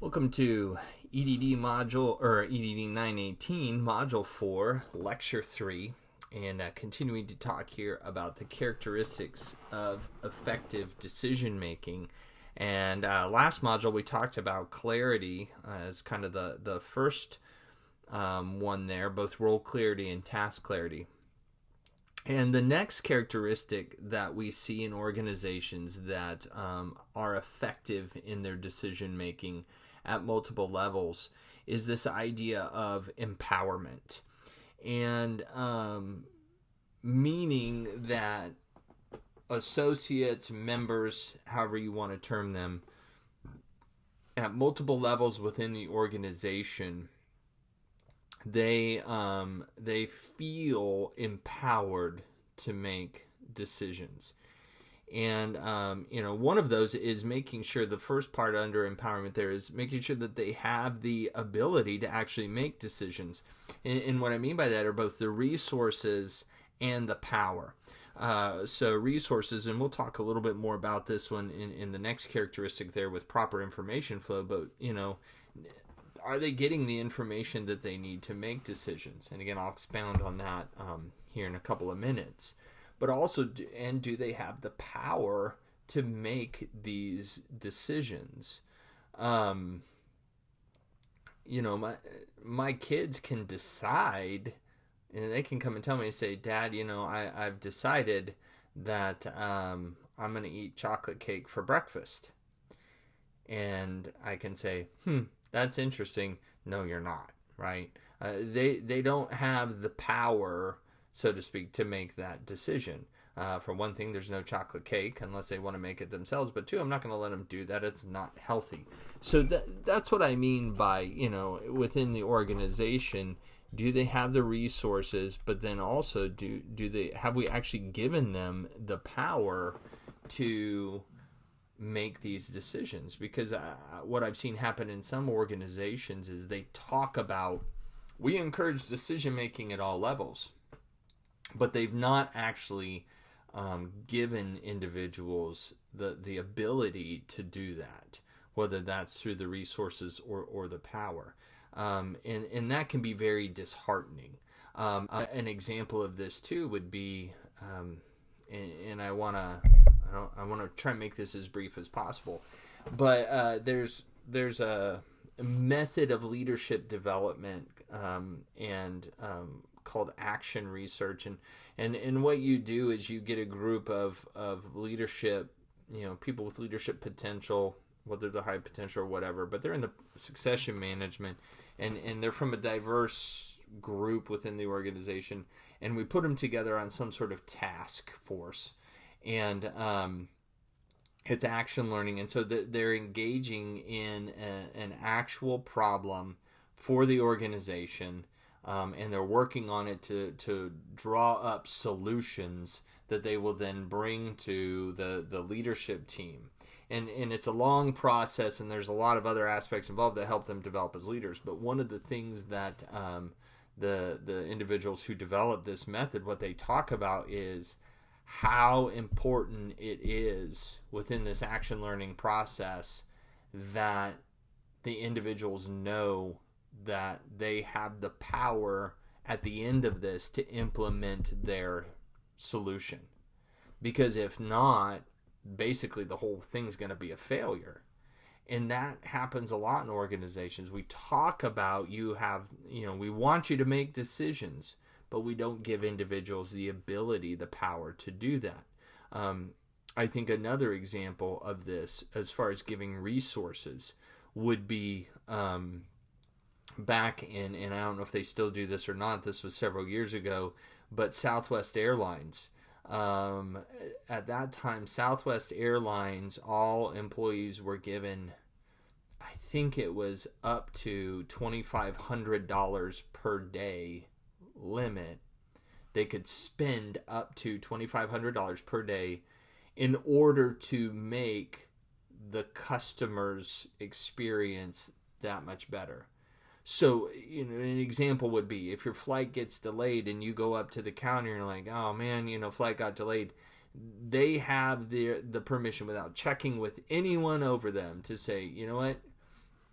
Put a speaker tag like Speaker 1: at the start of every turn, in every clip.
Speaker 1: Welcome to EDD module or EDD 918 module 4 lecture 3 and continuing to talk here about the characteristics of effective decision making. And last module we talked about clarity as kind of the first one there, both role clarity and task clarity. And the next characteristic that we see in organizations that are effective in their decision making at multiple levels is this idea of empowerment. And meaning that associates, members, however you want to term them, at multiple levels within the organization, they feel empowered to make decisions. And, one of those is making sure the first part under empowerment there is making sure that they have the ability to actually make decisions. And what I mean by that are both the resources and the power. So resources, and we'll talk a little bit more about this one in the next characteristic there with proper information flow, but, are they getting the information that they need to make decisions? And again, I'll expound on that here in a couple of minutes. But also, do they have the power to make these decisions? My kids can decide, and they can come and tell me and say, Dad, I've decided that I'm going to eat chocolate cake for breakfast. And I can say, that's interesting. No, you're not, right? They don't have the power, so to speak, to make that decision. For one thing, there's no chocolate cake unless they want to make it themselves. But two, I'm not going to let them do that. It's not healthy. So that's what I mean by, within the organization, do they have the resources? But then also, have we actually given them the power to make these decisions? Because what I've seen happen in some organizations is they talk about, we encourage decision making at all levels, but they've not actually given individuals the ability to do that, whether that's through the resources or the power. And that can be very disheartening. An example of this too would be, and I want to try and make this as brief as possible, but there's a method of leadership development called action research, and what you do is you get a group of leadership, people with leadership potential, whether they're high potential or whatever, but they're in the succession management, and they're from a diverse group within the organization, and we put them together on some sort of task force, and it's action learning, and so they're engaging in an actual problem for the organization, and they're working on it to draw up solutions that they will then bring to the leadership team. And it's a long process, and there's a lot of other aspects involved that help them develop as leaders. But one of the things that the individuals who develop this method, what they talk about is how important it is within this action learning process that the individuals know that they have the power at the end of this to implement their solution. Because if not, basically the whole thing's going to be a failure. And that happens a lot in organizations. We talk about we want you to make decisions, but we don't give individuals the ability, the power to do that. I think another example of this, as far as giving resources, would be back in, and I don't know if they still do this or not, this was several years ago, but Southwest Airlines. At that time, Southwest Airlines, all employees were given, I think it was up to $2,500 per day limit. They could spend up to $2,500 per day in order to make the customer's experience that much better. So, an example would be if your flight gets delayed and you go up to the counter and you're like, oh man, flight got delayed. They have the permission without checking with anyone over them to say, you know what,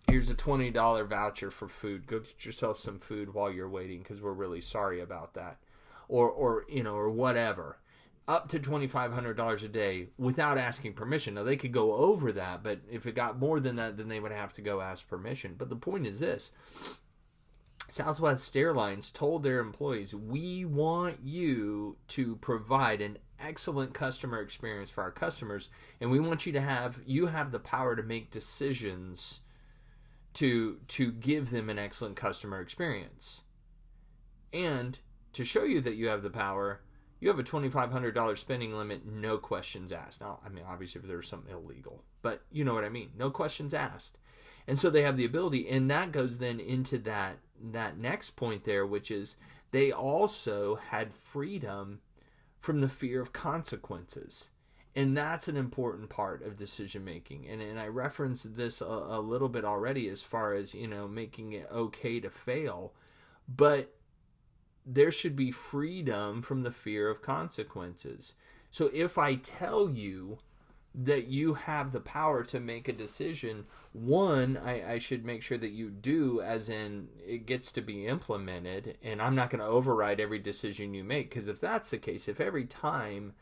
Speaker 1: here's a $20 voucher for food. Go get yourself some food while you're waiting because we're really sorry about that. Or whatever. Up to $2,500 a day without asking permission. Now, they could go over that, but if it got more than that, then they would have to go ask permission. But the point is this. Southwest Airlines told their employees, we want you to provide an excellent customer experience for our customers, and we want you have the power to make decisions to give them an excellent customer experience. And to show you that you have the power, you have a $2,500 spending limit, no questions asked. Now, I mean, obviously if there's something illegal, but you know what I mean. No questions asked. And so they have the ability, and that goes then into that next point there, which is they also had freedom from the fear of consequences. And that's an important part of decision making. And I referenced this a little bit already as far as, making it okay to fail. But there should be freedom from the fear of consequences. So if I tell you that you have the power to make a decision, one, I should make sure that you do, as in it gets to be implemented, and I'm not going to override every decision you make, because if that's the case, if every time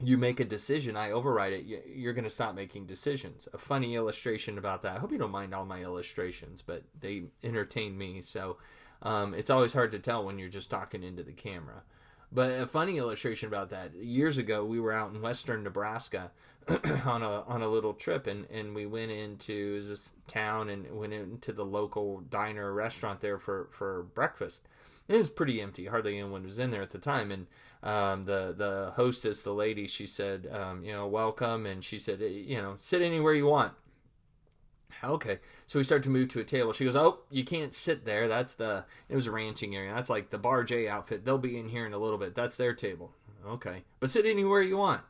Speaker 1: you make a decision, I override it, you're going to stop making decisions. A funny illustration about that, I hope you don't mind all my illustrations, but they entertain me, so it's always hard to tell when you're just talking into the camera. But a funny illustration about that, years ago, we were out in western Nebraska on a little trip, and we went into this town and went into the local diner or restaurant there for breakfast. It was pretty empty. Hardly anyone was in there at the time. And the hostess, the lady, she said, welcome. And she said, sit anywhere you want. Okay. So we start to move to a table. She goes, oh, you can't sit there. It was a ranching area. That's like the Bar J outfit. They'll be in here in a little bit. That's their table. Okay. But sit anywhere you want.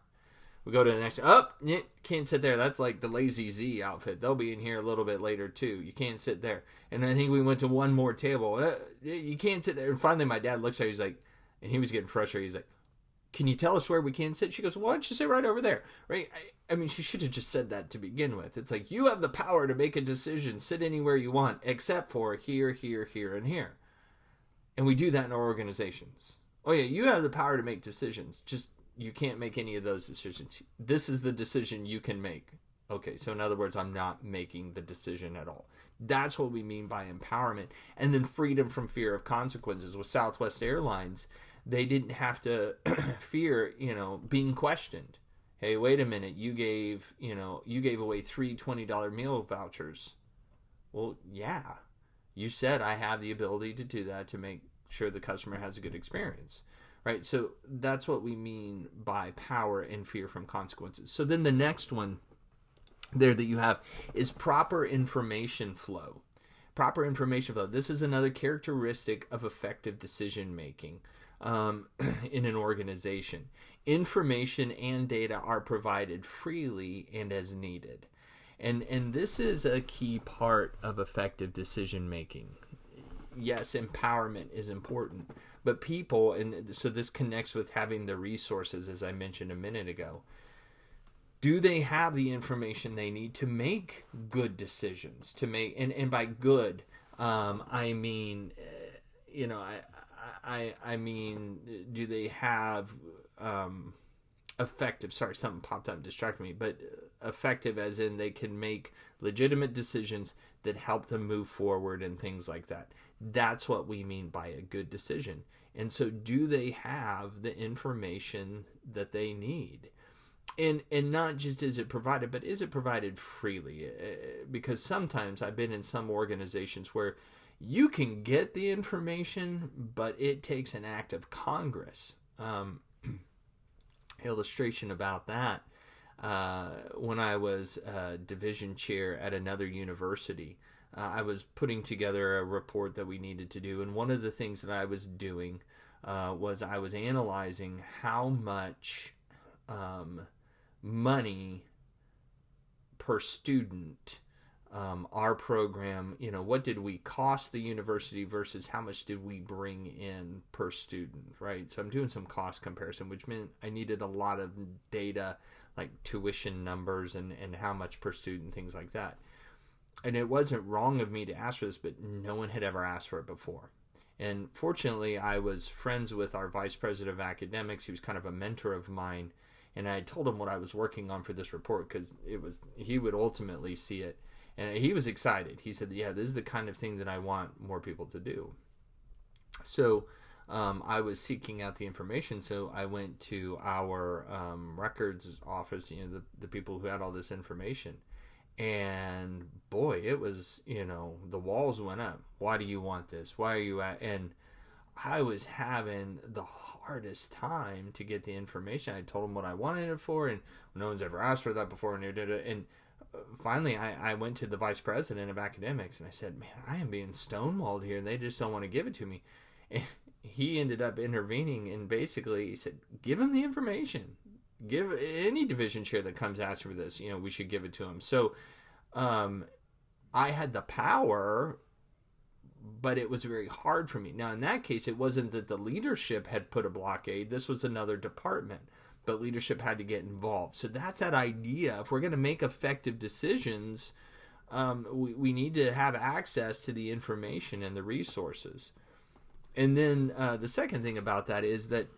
Speaker 1: We go to the next. Oh, you can't sit there. That's like the Lazy Z outfit. They'll be in here a little bit later too. You can't sit there. And I think we went to one more table. You can't sit there. And finally my dad looks at her. He's like, and he was getting frustrated. He's like, can you tell us where we can sit? She goes, why don't you sit right over there? Right? I mean, she should have just said that to begin with. It's like, you have the power to make a decision. Sit anywhere you want, except for here, here, here, and here. And we do that in our organizations. Oh yeah, you have the power to make decisions. Just, you can't make any of those decisions. This is the decision you can make. Okay, so in other words, I'm not making the decision at all. That's what we mean by empowerment. And then freedom from fear of consequences. With Southwest Airlines, they didn't have to fear, being questioned. Hey, wait a minute, you gave away 3 $20 meal vouchers. Well, yeah. You said I have the ability to do that to make sure the customer has a good experience. Right? So that's what we mean by power and fear from consequences. So then the next one there that you have is proper information flow. Proper information flow. This is another characteristic of effective decision making in an organization. Information and data are provided freely and as needed. And this is a key part of effective decision making. Yes, empowerment is important, but people, and so this connects with having the resources, as I mentioned a minute ago. Do they have the information they need to make good decisions? And by good, I mean, I mean, do they have effective? Sorry, something popped up and distracted me. But effective, as in they can make legitimate decisions that help them move forward and things like that. That's what we mean by a good decision. And so, do they have the information that they need? And not just is it provided, but is it provided freely? Because sometimes I've been in some organizations where you can get the information, but it takes an act of Congress. Illustration about that. When I was division chair at another university, I was putting together a report that we needed to do. And one of the things that I was doing was I was analyzing how much money per student our program, what did we cost the university versus how much did we bring in per student, right? So I'm doing some cost comparison, which meant I needed a lot of data like tuition numbers and how much per student, things like that. and it wasn't wrong of me to ask for this, but no one had ever asked for it before. And fortunately, I was friends with our vice president of academics. He was kind of a mentor of mine. And I told him what I was working on for this report because he would ultimately see it. And he was excited. He said, yeah, this is the kind of thing that I want more people to do. So I was seeking out the information. So I went to our records office, the people who had all this information. And boy, it was, the walls went up. Why do you want this? Why are you at? And I was having the hardest time to get the information. I told them what I wanted it for, and no one's ever asked for that before. And finally, I went to the vice president of academics, and I said, man, I am being stonewalled here, and they just don't want to give it to me. And he ended up intervening, and basically he said, give him the information. Give any division chair that comes asking for this, we should give it to him. So I had the power, but it was very hard for me. Now, in that case, it wasn't that the leadership had put a blockade. This was another department, but leadership had to get involved. So that's that idea. If we're going to make effective decisions, we need to have access to the information and the resources. And then the second thing about that is that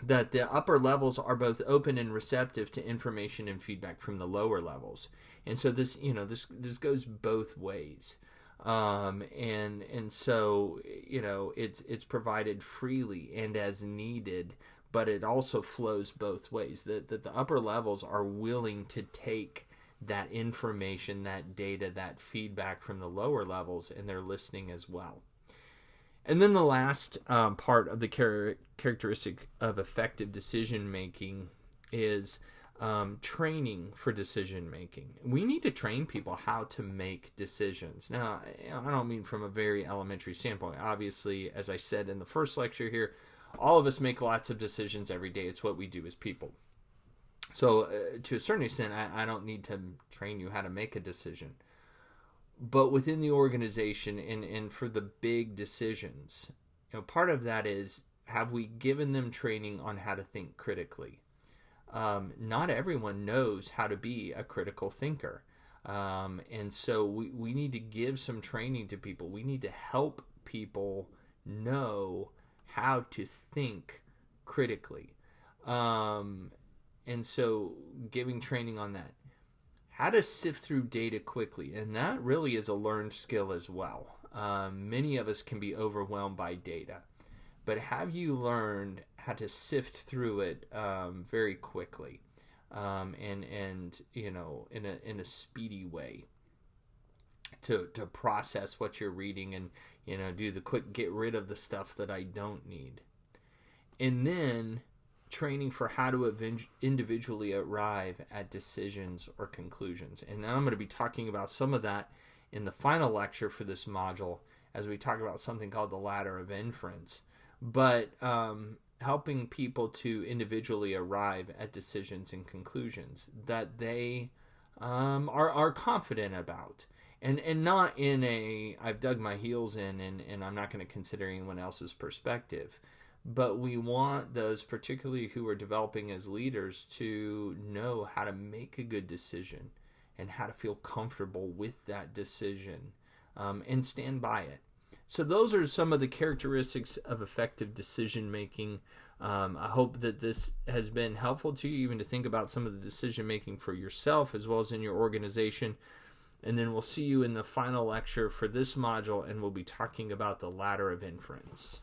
Speaker 1: the upper levels are both open and receptive to information and feedback from the lower levels. And so this goes both ways. And so, it's provided freely and as needed, but it also flows both ways. That the upper levels are willing to take that information, that data, that feedback from the lower levels, and they're listening as well. And then the last part of the characteristic of effective decision making is training for decision making. We need to train people how to make decisions. Now, I don't mean from a very elementary standpoint. Obviously, as I said in the first lecture here, all of us make lots of decisions every day. It's what we do as people. So to a certain extent, I don't need to train you how to make a decision. But within the organization and for the big decisions, part of that is, have we given them training on how to think critically? Not everyone knows how to be a critical thinker. And so we need to give some training to people. We need to help people know how to think critically. And so giving training on that. How to sift through data quickly. And that really is a learned skill as well. Many of us can be overwhelmed by data. But have you learned how to sift through it very quickly and in a speedy way to process what you're reading and do the quick get rid of the stuff that I don't need. And then training for how to individually arrive at decisions or conclusions. And now I'm going to be talking about some of that in the final lecture for this module as we talk about something called the ladder of inference. But helping people to individually arrive at decisions and conclusions that they are confident about. And not in a, I've dug my heels in and I'm not going to consider anyone else's perspective. But we want those, particularly who are developing as leaders, to know how to make a good decision and how to feel comfortable with that decision and stand by it. So those are some of the characteristics of effective decision making. I hope that this has been helpful to you, even to think about some of the decision making for yourself as well as in your organization. And then we'll see you in the final lecture for this module, and we'll be talking about the ladder of inference.